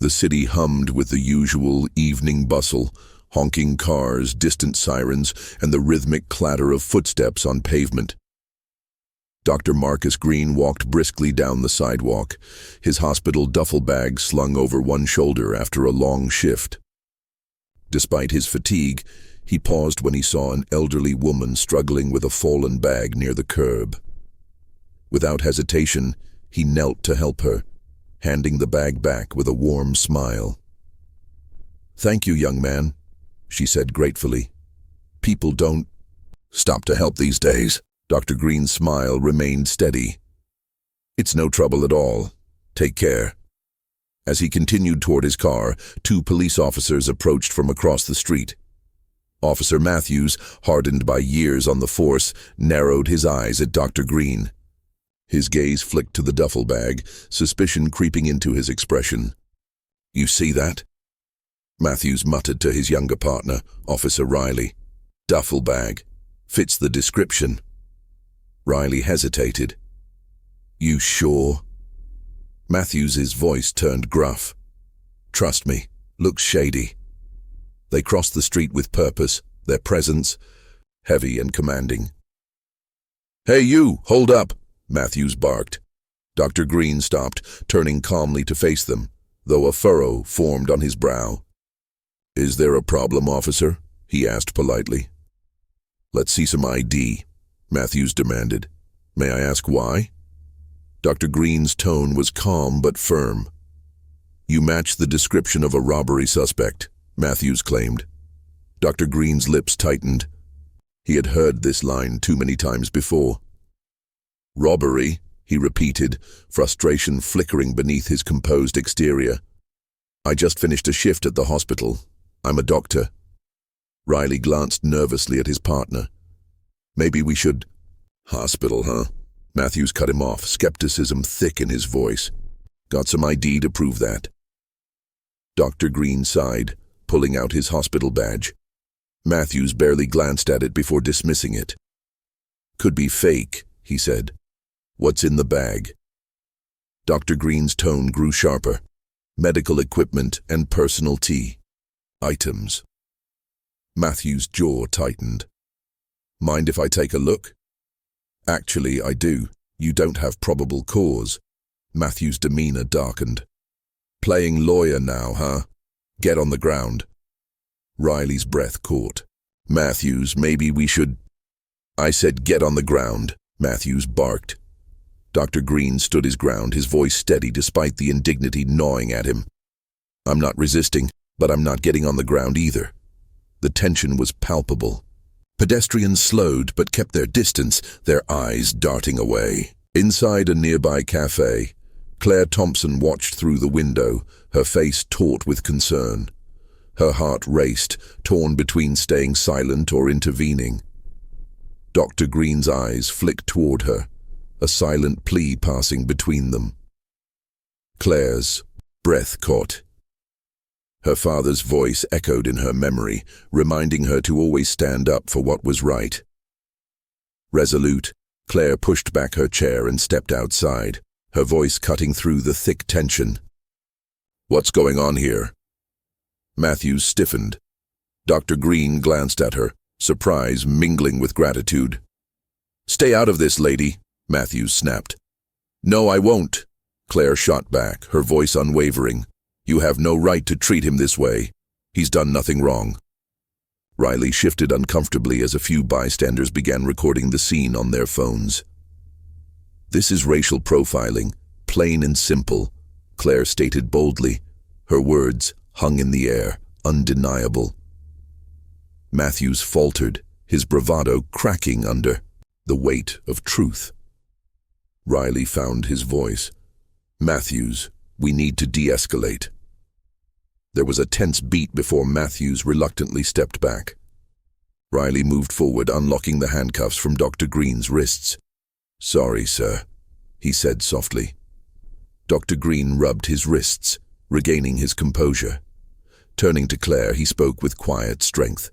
The city hummed with the usual evening bustle, honking cars, distant sirens, and the rhythmic clatter of footsteps on pavement. Dr. Marcus Green walked briskly down the sidewalk, his hospital duffel bag slung over one shoulder after a long shift. Despite his fatigue, he paused when he saw an elderly woman struggling with a fallen bag near the curb. Without hesitation, he knelt to help her, handing the bag back with a warm smile. "Thank you, young man," she said gratefully. "People don't stop to help these days." Dr. Green's smile remained steady. "It's no trouble at all. Take care." As he continued toward his car, two police officers approached from across the street. Officer Matthews, hardened by years on the force, narrowed his eyes at Dr. Green. His gaze flicked to the duffel bag, suspicion creeping into his expression. "You see that?" Matthews muttered to his younger partner, Officer Riley. "Duffel bag. Fits the description." Riley hesitated. "You sure?" Matthews's voice turned gruff. "Trust me, looks shady." They crossed the street with purpose, their presence heavy and commanding. "Hey you, hold up!" Matthews barked. Dr. Green stopped, turning calmly to face them, though a furrow formed on his brow. "Is there a problem, officer?" he asked politely. "Let's see some ID," Matthews demanded. "May I ask why?" Dr. Green's tone was calm but firm. "You match the description of a robbery suspect," Matthews claimed. Dr. Green's lips tightened. He had heard this line too many times before. "Robbery," he repeated, frustration flickering beneath his composed exterior. "I just finished a shift at the hospital. I'm a doctor." Riley glanced nervously at his partner. "Maybe we should—" "Hospital, huh?" Matthews cut him off, skepticism thick in his voice. "Got some ID to prove that?" Dr. Green sighed, pulling out his hospital badge. Matthews barely glanced at it before dismissing it. "Could be fake," he said. "What's in the bag?" Dr. Green's tone grew sharper. "Medical equipment and personal items." Matthews' jaw tightened. "Mind if I take a look?" "Actually, I do. You don't have probable cause." Matthews' demeanor darkened. "Playing lawyer now, huh? Get on the ground." Riley's breath caught. "Matthews, maybe we should—" "I said get on the ground," Matthews barked. Dr. Green stood his ground, his voice steady despite the indignity gnawing at him. "I'm not resisting, but I'm not getting on the ground either." The tension was palpable. Pedestrians slowed but kept their distance, their eyes darting away. Inside a nearby cafe, Claire Thompson watched through the window, her face taut with concern. Her heart raced, torn between staying silent or intervening. Dr. Green's eyes flicked toward her, a silent plea passing between them. Claire's breath caught. Her father's voice echoed in her memory, reminding her to always stand up for what was right. Resolute, Claire pushed back her chair and stepped outside, her voice cutting through the thick tension. "What's going on here?" Matthews stiffened. Dr. Green glanced at her, surprise mingling with gratitude. "Stay out of this, lady," Matthews snapped. "No, I won't," Claire shot back, her voice unwavering. "You have no right to treat him this way. He's done nothing wrong." Riley shifted uncomfortably as a few bystanders began recording the scene on their phones. "This is racial profiling, plain and simple," Claire stated boldly, her words hung in the air, undeniable. Matthews faltered, his bravado cracking under the weight of truth. Riley found his voice. "Matthews, we need to de-escalate." There was a tense beat before Matthews reluctantly stepped back. Riley moved forward, unlocking the handcuffs from Dr. Green's wrists. "Sorry, sir," he said softly. Dr. Green rubbed his wrists, regaining his composure. Turning to Claire, he spoke with quiet strength.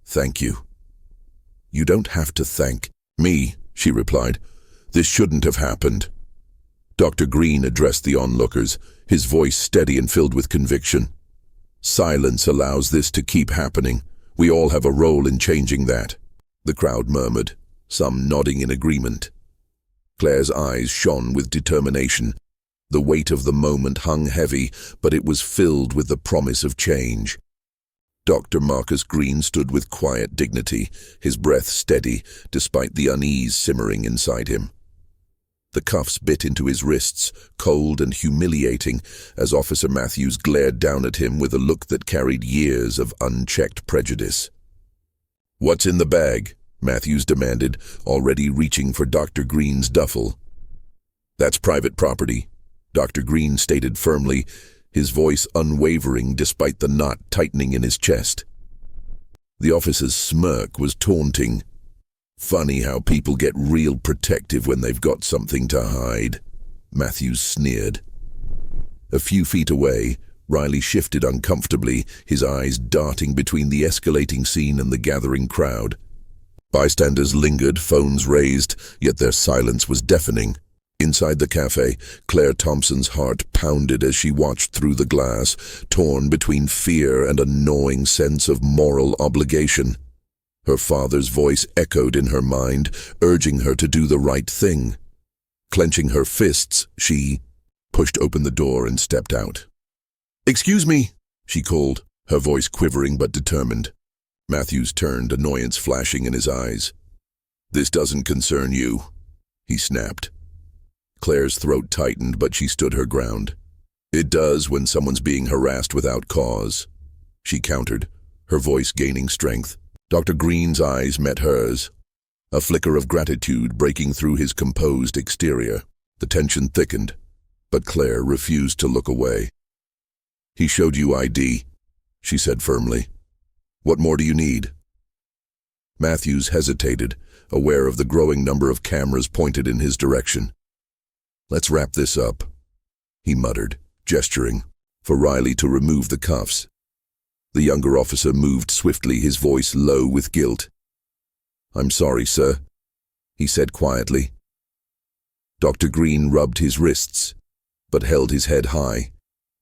"Thank you." "You don't have to thank me," she replied. "This shouldn't have happened." Dr. Green addressed the onlookers, his voice steady and filled with conviction. Silence allows this to keep happening. We all have a role in changing that. The crowd murmured, some nodding in agreement. Claire's eyes shone with determination. The weight of the moment hung heavy, but it was filled with the promise of change. Dr. Marcus Green stood with quiet dignity, his breath steady, despite the unease simmering inside him. The cuffs bit into his wrists, cold and humiliating, as Officer Matthews glared down at him with a look that carried years of unchecked prejudice. "What's in the bag?" Matthews demanded, already reaching for Dr. Green's duffel. "That's private property," Dr. Green stated firmly, his voice unwavering despite the knot tightening in his chest. The officer's smirk was taunting. "Funny how people get real protective when they've got something to hide," Matthews sneered. A few feet away, Riley shifted uncomfortably, his eyes darting between the escalating scene and the gathering crowd. Bystanders lingered, phones raised, yet their silence was deafening. Inside the cafe, Claire Thompson's heart pounded as she watched through the glass, torn between fear and a gnawing sense of moral obligation. Her father's voice echoed in her mind, urging her to do the right thing. Clenching her fists, she pushed open the door and stepped out. "Excuse me," she called, her voice quivering but determined. Matthews turned, annoyance flashing in his eyes. "This doesn't concern you," he snapped. Claire's throat tightened, but she stood her ground. "It does when someone's being harassed without cause," she countered, her voice gaining strength. Dr. Green's eyes met hers, a flicker of gratitude breaking through his composed exterior. The tension thickened, but Claire refused to look away. "He showed you ID," she said firmly. "What more do you need?" Matthews hesitated, aware of the growing number of cameras pointed in his direction. "Let's wrap this up," he muttered, gesturing for Riley to remove the cuffs. The younger officer moved swiftly, his voice low with guilt. "I'm sorry, sir," he said quietly. Dr. Green rubbed his wrists, but held his head high,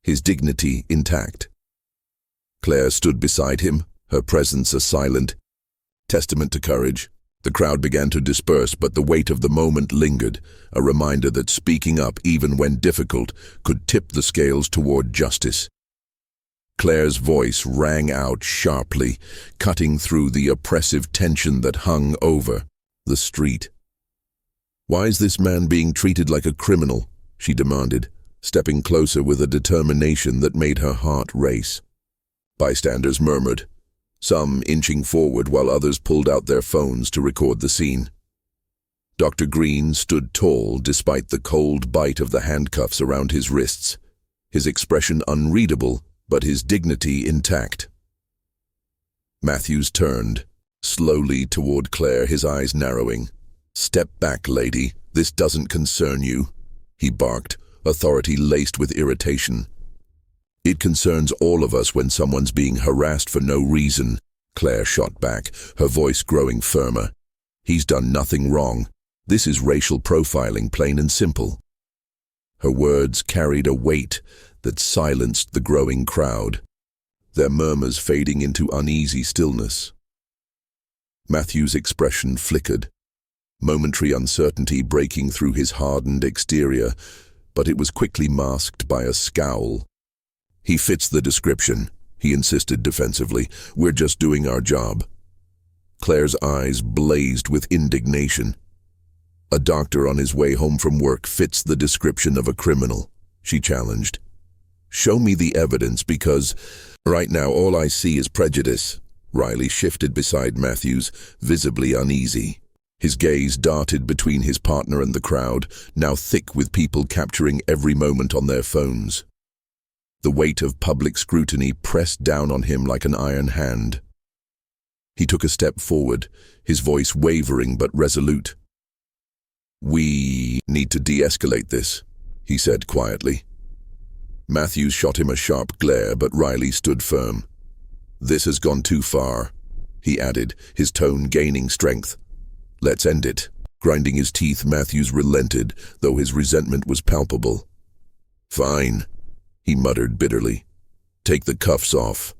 his dignity intact. Claire stood beside him, her presence a silent testament to courage. The crowd began to disperse, but the weight of the moment lingered, a reminder that speaking up, even when difficult, could tip the scales toward justice. Claire's voice rang out sharply, cutting through the oppressive tension that hung over the street. "Why is this man being treated like a criminal?" she demanded, stepping closer with a determination that made her heart race. Bystanders murmured, some inching forward while others pulled out their phones to record the scene. Dr. Green stood tall despite the cold bite of the handcuffs around his wrists, his expression unreadable, but his dignity intact. Matthews turned, slowly toward Claire, his eyes narrowing. "Step back, lady. This doesn't concern you," he barked, authority laced with irritation. "It concerns all of us when someone's being harassed for no reason," Claire shot back, her voice growing firmer. "He's done nothing wrong. This is racial profiling, plain and simple." Her words carried a weight that silenced the growing crowd, their murmurs fading into uneasy stillness. Matthew's expression flickered, momentary uncertainty breaking through his hardened exterior, but it was quickly masked by a scowl. "He fits the description," he insisted defensively. "We're just doing our job." Claire's eyes blazed with indignation. "A doctor on his way home from work fits the description of a criminal," she challenged. "Show me the evidence, because right now all I see is prejudice." Riley shifted beside Matthews, visibly uneasy. His gaze darted between his partner and the crowd, now thick with people capturing every moment on their phones. The weight of public scrutiny pressed down on him like an iron hand. He took a step forward, his voice wavering but resolute. "We need to de-escalate this," he said quietly. Matthews shot him a sharp glare, but Riley stood firm. "This has gone too far," he added, his tone gaining strength. "Let's end it." Grinding his teeth, Matthews relented, though his resentment was palpable. "Fine," he muttered bitterly. "Take the cuffs off."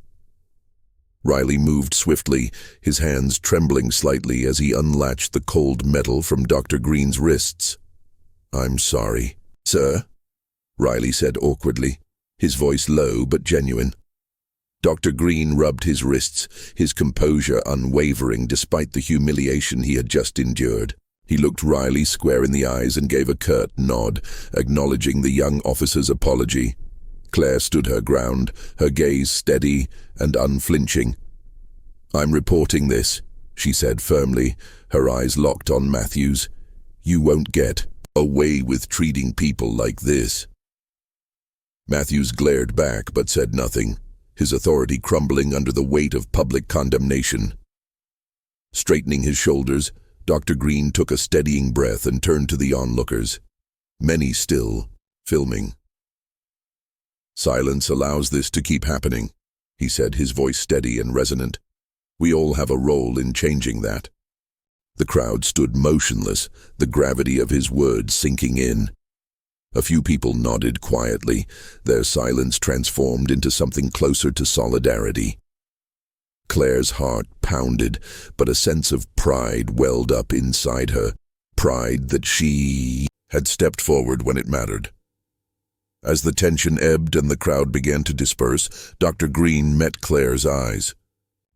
Riley moved swiftly, his hands trembling slightly as he unlatched the cold metal from Dr. Green's wrists. "I'm sorry, sir," Riley said awkwardly, his voice low but genuine. Dr. Green rubbed his wrists, his composure unwavering despite the humiliation he had just endured. He looked Riley square in the eyes and gave a curt nod, acknowledging the young officer's apology. Claire stood her ground, her gaze steady and unflinching. "I'm reporting this," she said firmly, her eyes locked on Matthews. "You won't get away with treating people like this." Matthews glared back but said nothing, his authority crumbling under the weight of public condemnation. Straightening his shoulders, Dr. Green took a steadying breath and turned to the onlookers, many still filming. "Silence allows this to keep happening," he said, his voice steady and resonant. "We all have a role in changing that." The crowd stood motionless, the gravity of his words sinking in. A few people nodded quietly, their silence transformed into something closer to solidarity. Claire's heart pounded, but a sense of pride welled up inside her, pride that she had stepped forward when it mattered. As the tension ebbed and the crowd began to disperse, Dr. Green met Claire's eyes.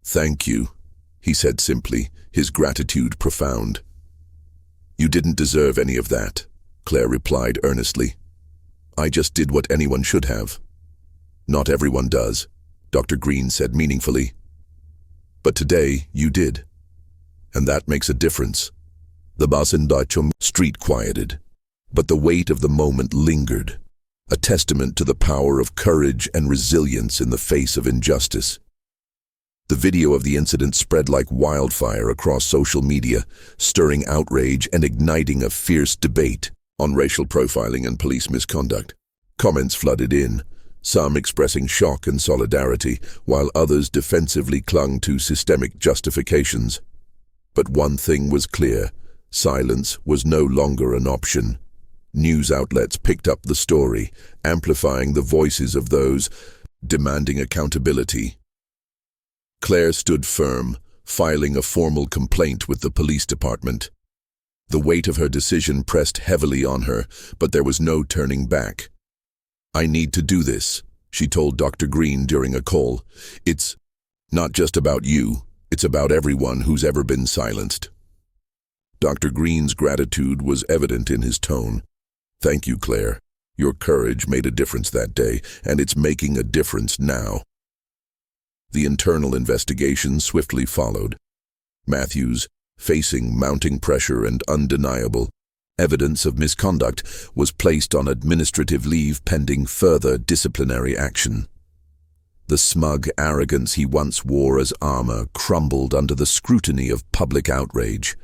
"Thank you," he said simply, his gratitude profound. "You didn't deserve any of that," Claire replied earnestly. "I just did what anyone should have." "Not everyone does," Dr. Green said meaningfully. "But today, you did. And that makes a difference." The Basindachum street quieted, but the weight of the moment lingered, a testament to the power of courage and resilience in the face of injustice. The video of the incident spread like wildfire across social media, stirring outrage and igniting a fierce debate on racial profiling and police misconduct. Comments flooded in, some expressing shock and solidarity, while others defensively clung to systemic justifications. But one thing was clear: silence was no longer an option. News outlets picked up the story, amplifying the voices of those demanding accountability. Claire stood firm, filing a formal complaint with the police department. The weight of her decision pressed heavily on her, but there was no turning back. "I need to do this," she told Dr. Green during a call. "It's not just about you, it's about everyone who's ever been silenced." Dr. Green's gratitude was evident in his tone. "Thank you, Claire. Your courage made a difference that day, and it's making a difference now." The internal investigation swiftly followed. Matthews, facing mounting pressure and undeniable evidence of misconduct, was placed on administrative leave pending further disciplinary action. The smug arrogance he once wore as armor crumbled under the scrutiny of public outrage.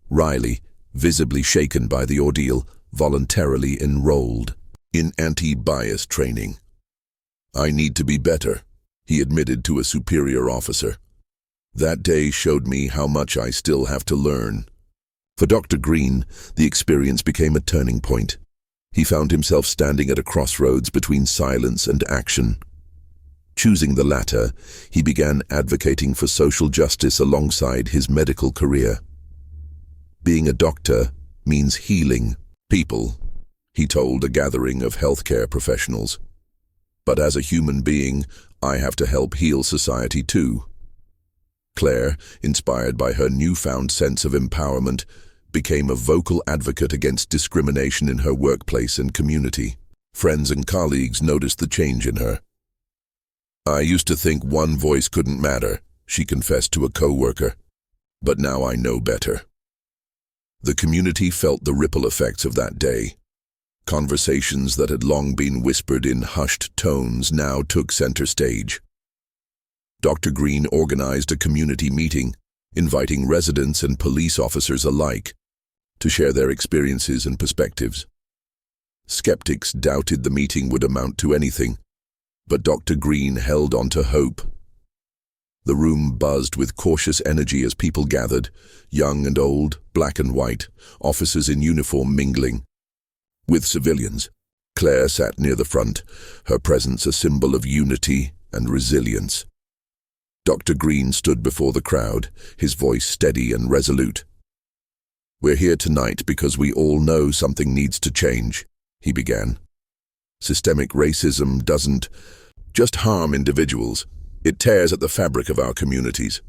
Riley, visibly shaken by the ordeal, voluntarily enrolled in anti-bias training. "I need to be better," he admitted to a superior officer. "That day showed me how much I still have to learn." For Dr. Green, the experience became a turning point. He found himself standing at a crossroads between silence and action. Choosing the latter, he began advocating for social justice alongside his medical career. "Being a doctor means healing people," he told a gathering of healthcare professionals. "But as a human being, I have to help heal society too." Claire, inspired by her newfound sense of empowerment, became a vocal advocate against discrimination in her workplace and community. Friends and colleagues noticed the change in her. "I used to think one voice couldn't matter," she confessed to a co-worker. "But now I know better." The community felt the ripple effects of that day. Conversations that had long been whispered in hushed tones now took center stage. Dr. Green organized a community meeting, inviting residents and police officers alike to share their experiences and perspectives. Skeptics doubted the meeting would amount to anything, but Dr. Green held on to hope. The room buzzed with cautious energy as people gathered, young and old, black and white, officers in uniform mingling with civilians. Claire sat near the front, her presence a symbol of unity and resilience. Dr. Green stood before the crowd, his voice steady and resolute. "We're here tonight because we all know something needs to change," he began. "Systemic racism doesn't just harm individuals. It tears at the fabric of our communities.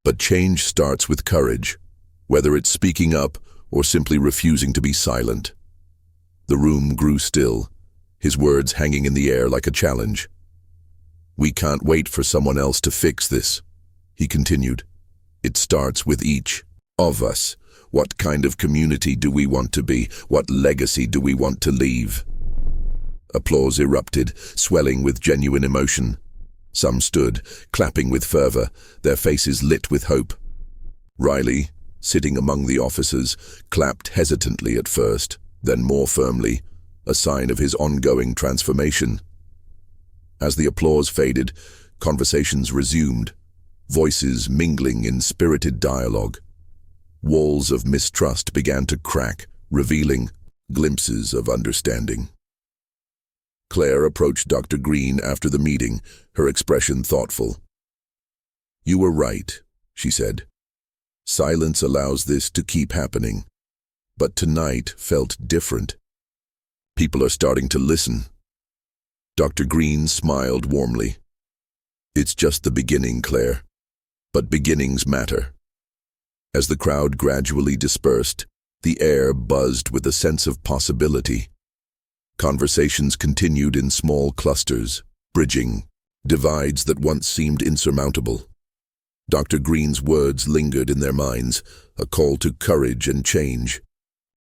But change starts with courage, whether it's speaking up or simply refusing to be silent." The room grew still, his words hanging in the air like a challenge. "We can't wait for someone else to fix this," he continued. "It starts with each of us. What kind of community do we want to be? What legacy do we want to leave?" Applause erupted, swelling with genuine emotion. Some stood, clapping with fervor, their faces lit with hope. Riley, sitting among the officers, clapped hesitantly at first, then more firmly, a sign of his ongoing transformation. As the applause faded, conversations resumed, voices mingling in spirited dialogue. Walls of mistrust began to crack, revealing glimpses of understanding. Claire approached Dr. Green after the meeting, her expression thoughtful. "You were right," she said. "Silence allows this to keep happening. But tonight felt different. People are starting to listen." Dr. Green smiled warmly. "It's just the beginning, Claire. But beginnings matter." As the crowd gradually dispersed, the air buzzed with a sense of possibility. Conversations continued in small clusters, bridging divides that once seemed insurmountable. Dr. Green's words lingered in their minds, a call to courage and change.